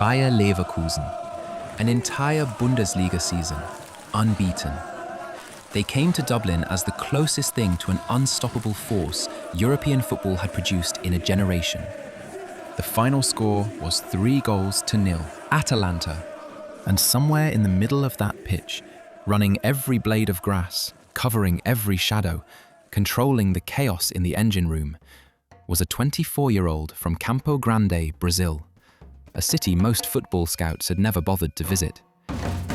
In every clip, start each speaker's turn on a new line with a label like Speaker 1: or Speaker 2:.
Speaker 1: Bayer Leverkusen, an entire Bundesliga season, unbeaten. They came to Dublin as the closest thing to an unstoppable force European football had produced in a generation. The final score was 3-0. Atalanta. And somewhere in the middle of that pitch, running every blade of grass, covering every shadow, controlling the chaos in the engine room, was a 24-year-old from Campo Grande, Brazil, a city most football scouts had never bothered to visit.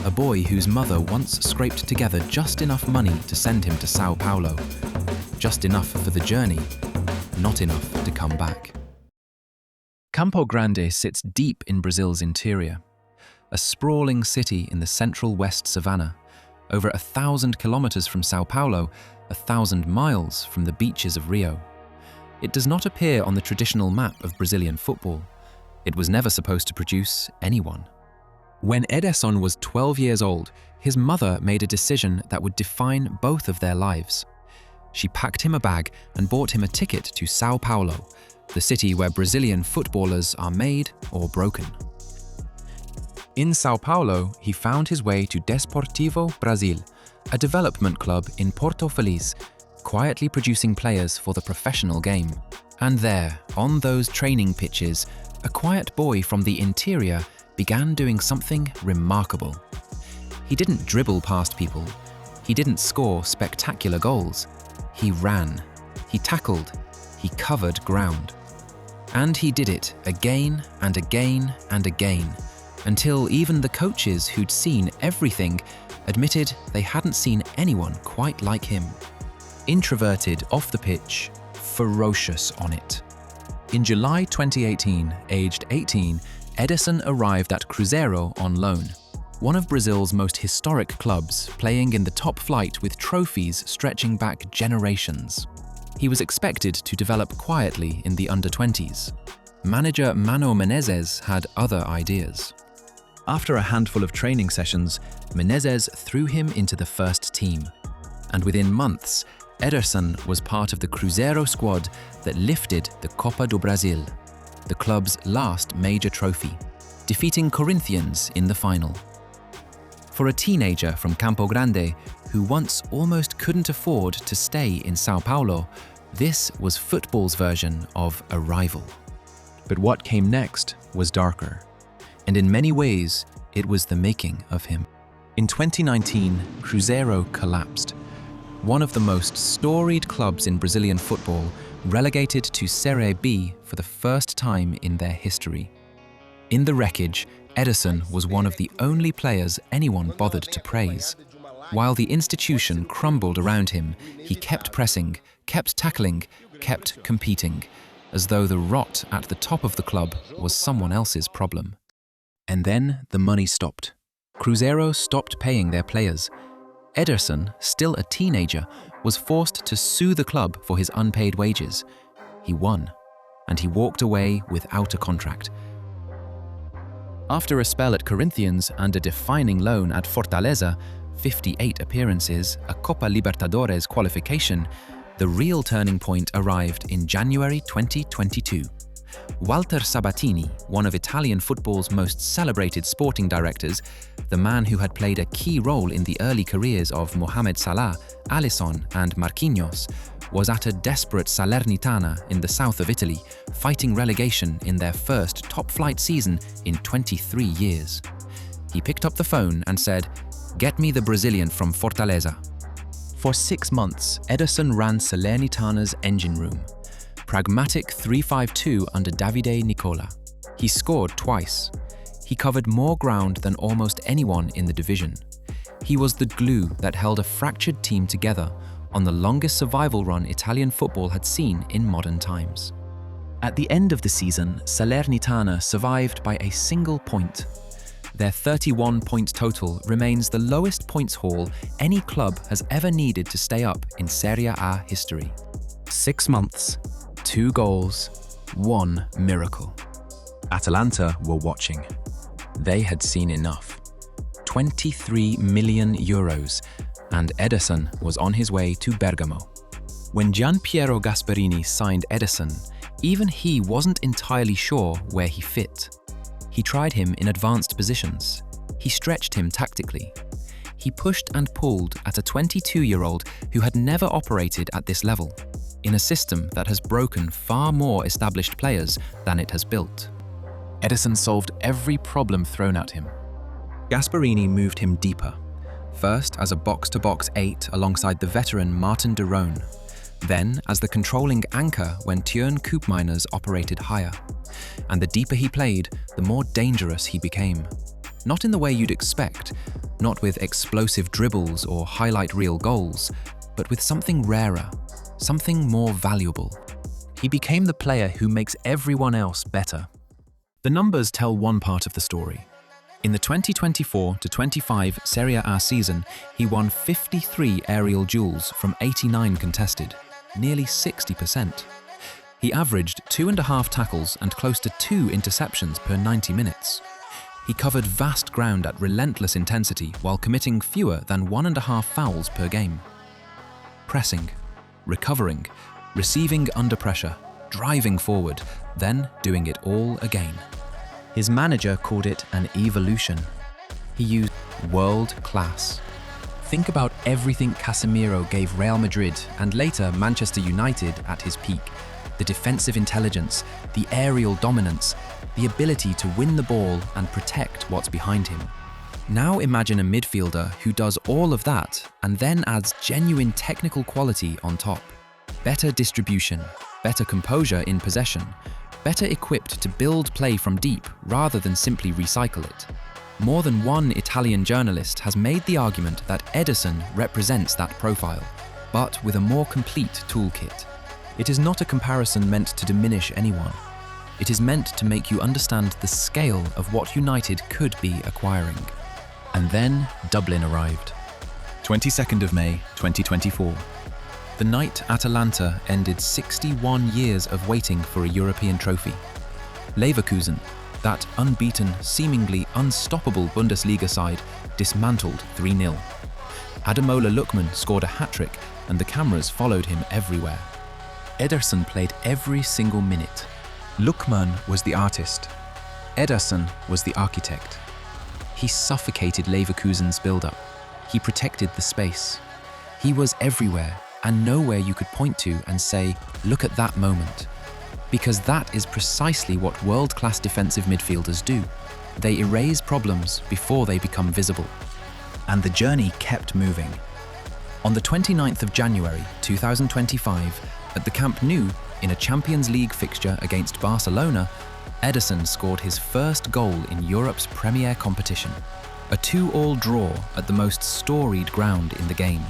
Speaker 1: A boy whose mother once scraped together just enough money to send him to São Paulo. Just enough for the journey, not enough to come back. Campo Grande sits deep in Brazil's interior, a sprawling city in the central West Savannah, over 1,000 kilometers from São Paulo, 1,000 miles from the beaches of Rio. It does not appear on the traditional map of Brazilian football. It was never supposed to produce anyone. When Ederson was 12 years old, his mother made a decision that would define both of their lives. She packed him a bag and bought him a ticket to São Paulo, the city where Brazilian footballers are made or broken. In São Paulo, he found his way to Desportivo Brasil, a development club in Porto Feliz, quietly producing players for the professional game. And there, on those training pitches, a quiet boy from the interior began doing something remarkable. He didn't dribble past people. He didn't score spectacular goals. He ran. He tackled. He covered ground. And he did it again and again and again, until even the coaches who'd seen everything admitted they hadn't seen anyone quite like him. Introverted off the pitch, ferocious on it. In July 2018, aged 18, Ederson arrived at Cruzeiro on loan, one of Brazil's most historic clubs, playing in the top flight with trophies stretching back generations. He was expected to develop quietly in the under-20s. Manager Mano Menezes had other ideas. After a handful of training sessions, Menezes threw him into the first team. And within months, Ederson was part of the Cruzeiro squad that lifted the Copa do Brasil, the club's last major trophy, defeating Corinthians in the final. For a teenager from Campo Grande who once almost couldn't afford to stay in São Paulo, this was football's version of a rival. But what came next was darker, and in many ways, it was the making of him. In 2019, Cruzeiro collapsed. One of the most storied clubs in Brazilian football, relegated to Serie B for the first time in their history. In the wreckage, Ederson was one of the only players anyone bothered to praise. While the institution crumbled around him, he kept pressing, kept tackling, kept competing, as though the rot at the top of the club was someone else's problem. And then the money stopped. Cruzeiro stopped paying their players. Ederson, still a teenager, was forced to sue the club for his unpaid wages. He won, and he walked away without a contract. After a spell at Corinthians and a defining loan at Fortaleza, 58 appearances, a Copa Libertadores qualification, the real turning point arrived in January 2022. Walter Sabatini, one of Italian football's most celebrated sporting directors, the man who had played a key role in the early careers of Mohamed Salah, Alisson and Marquinhos, was at a desperate Salernitana in the south of Italy, fighting relegation in their first top-flight season in 23 years. He picked up the phone and said, "Get me the Brazilian from Fortaleza." For 6 months, Ederson ran Salernitana's engine room. Pragmatic 3-5-2 under Davide Nicola. He scored twice. He covered more ground than almost anyone in the division. He was the glue that held a fractured team together on the longest survival run Italian football had seen in modern times. At the end of the season, Salernitana survived by a single point. Their 31-point total remains the lowest points haul any club has ever needed to stay up in Serie A history. 6 months, 2 goals, 1 miracle. Atalanta were watching. They had seen enough. 23 million euros, and Ederson was on his way to Bergamo. When Gian Piero Gasperini signed Ederson, even he wasn't entirely sure where he fit. He tried him in advanced positions. He stretched him tactically. He pushed and pulled at a 22-year-old who had never operated at this level, in a system that has broken far more established players than it has built. Ederson solved every problem thrown at him. Gasperini moved him deeper, first as a box-to-box 8 alongside the veteran Martin de Roon, then as the controlling anchor when Teun Koopmeiners operated higher. And the deeper he played, the more dangerous he became. Not in the way you'd expect, not with explosive dribbles or highlight reel goals, but with something rarer, something more valuable. He became the player who makes everyone else better. The numbers tell one part of the story. In the 2024-25 Serie A season, he won 53 aerial duels from 89 contested, nearly 60%. He averaged 2.5 tackles and close to 2 interceptions per 90 minutes. He covered vast ground at relentless intensity while committing fewer than 1.5 fouls per game. Pressing, recovering, receiving under pressure, driving forward, then doing it all again. His manager called it an evolution. He used world class. Think about everything Casemiro gave Real Madrid and later Manchester United at his peak. The defensive intelligence, the aerial dominance, the ability to win the ball and protect what's behind him. Now imagine a midfielder who does all of that and then adds genuine technical quality on top. Better distribution, better composure in possession, better equipped to build play from deep rather than simply recycle it. More than one Italian journalist has made the argument that Ederson represents that profile, but with a more complete toolkit. It is not a comparison meant to diminish anyone. It is meant to make you understand the scale of what United could be acquiring. And then Dublin arrived. 22nd of May, 2024. The night Atalanta ended 61 years of waiting for a European trophy. Leverkusen, that unbeaten, seemingly unstoppable Bundesliga side, dismantled 3-0. Ademola Lookman scored a hat-trick and the cameras followed him everywhere. Ederson played every single minute. Lookman was the artist. Ederson was the architect. He suffocated Leverkusen's build-up. He protected the space. He was everywhere and nowhere you could point to and say, look at that moment. Because that is precisely what world-class defensive midfielders do. They erase problems before they become visible. And the journey kept moving. On the 29th of January 2025, at the Camp Nou, in a Champions League fixture against Barcelona, Ederson scored his first goal in Europe's premier competition. A 2-2 draw at the most storied ground in the game.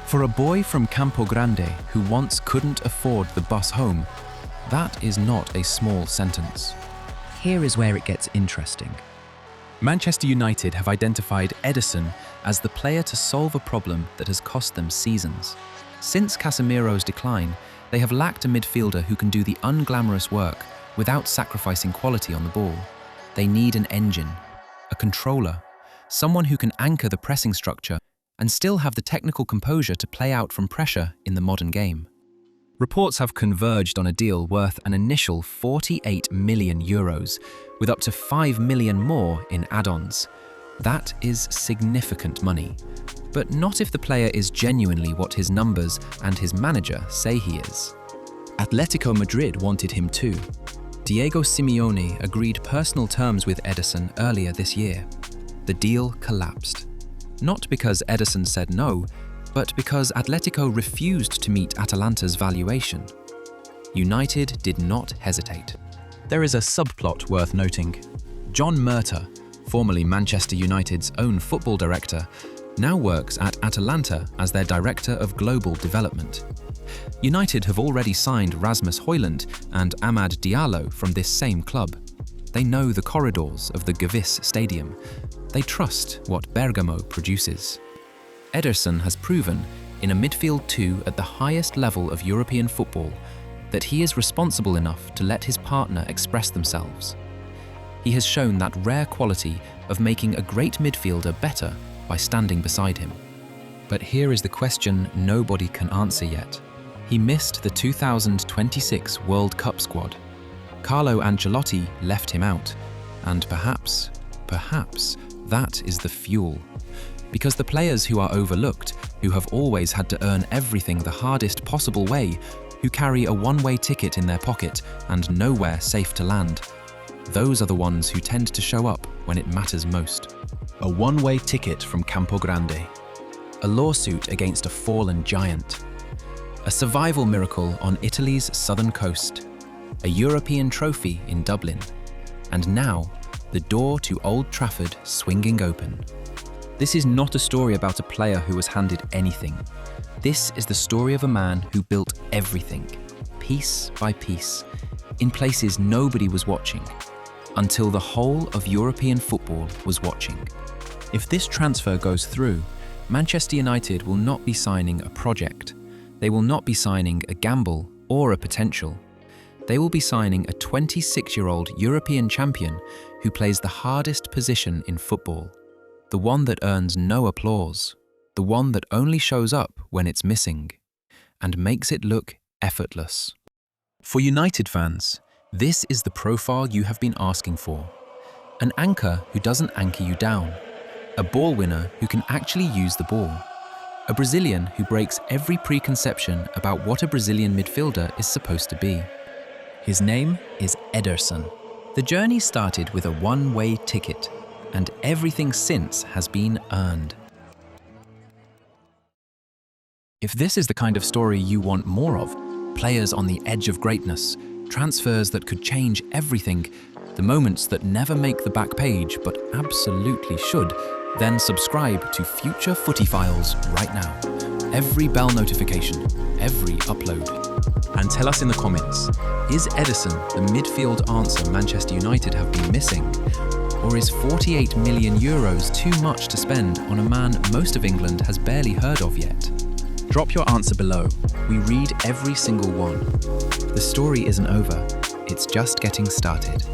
Speaker 1: For a boy from Campo Grande who once couldn't afford the bus home, that is not a small sentence. Here is where it gets interesting. Manchester United have identified Ederson as the player to solve a problem that has cost them seasons. Since Casemiro's decline, they have lacked a midfielder who can do the unglamorous work without sacrificing quality on the ball. They need an engine, a controller, someone who can anchor the pressing structure and still have the technical composure to play out from pressure in the modern game. Reports have converged on a deal worth an initial €48 million, with up to €5 million more in add-ons. That is significant money, but not if the player is genuinely what his numbers and his manager say he is. Atletico Madrid wanted him too. Diego Simeone agreed personal terms with Ederson earlier this year. The deal collapsed. Not because Ederson said no, but because Atletico refused to meet Atalanta's valuation. United did not hesitate. There is a subplot worth noting. John Murta, formerly Manchester United's own football director, now works at Atalanta as their Director of Global Development. United have already signed Rasmus Højlund and Amad Diallo from this same club. They know the corridors of the Gewiss Stadium. They trust what Bergamo produces. Ederson has proven, in a midfield 2 at the highest level of European football, that he is responsible enough to let his partner express themselves. He has shown that rare quality of making a great midfielder better by standing beside him. But here is the question nobody can answer yet. He missed the 2026 World Cup squad. Carlo Ancelotti left him out. And perhaps that is the fuel. Because the players who are overlooked, who have always had to earn everything the hardest possible way, who carry a one-way ticket in their pocket and nowhere safe to land, those are the ones who tend to show up when it matters most. A one-way ticket from Campo Grande. A lawsuit against a fallen giant. A survival miracle on Italy's southern coast. A European trophy in Dublin. And now, the door to Old Trafford swinging open. This is not a story about a player who was handed anything. This is the story of a man who built everything, piece by piece, in places nobody was watching, until the whole of European football was watching. If this transfer goes through, Manchester United will not be signing a project. They will not be signing a gamble or a potential. They will be signing a 26-year-old European champion who plays the hardest position in football. The one that earns no applause, the one that only shows up when it's missing, and makes it look effortless. For United fans, this is the profile you have been asking for. An anchor who doesn't anchor you down, a ball winner who can actually use the ball, a Brazilian who breaks every preconception about what a Brazilian midfielder is supposed to be. His name is Ederson. The journey started with a one-way ticket, and everything since has been earned. If this is the kind of story you want more of, players on the edge of greatness, transfers that could change everything, the moments that never make the back page but absolutely should, then subscribe to Future Footy Files right now. Every bell notification, every upload. And tell us in the comments, is Ederson the midfield answer Manchester United have been missing? Or is 48 million euros too much to spend on a man most of England has barely heard of yet? Drop your answer below. We read every single one. The story isn't over, it's just getting started.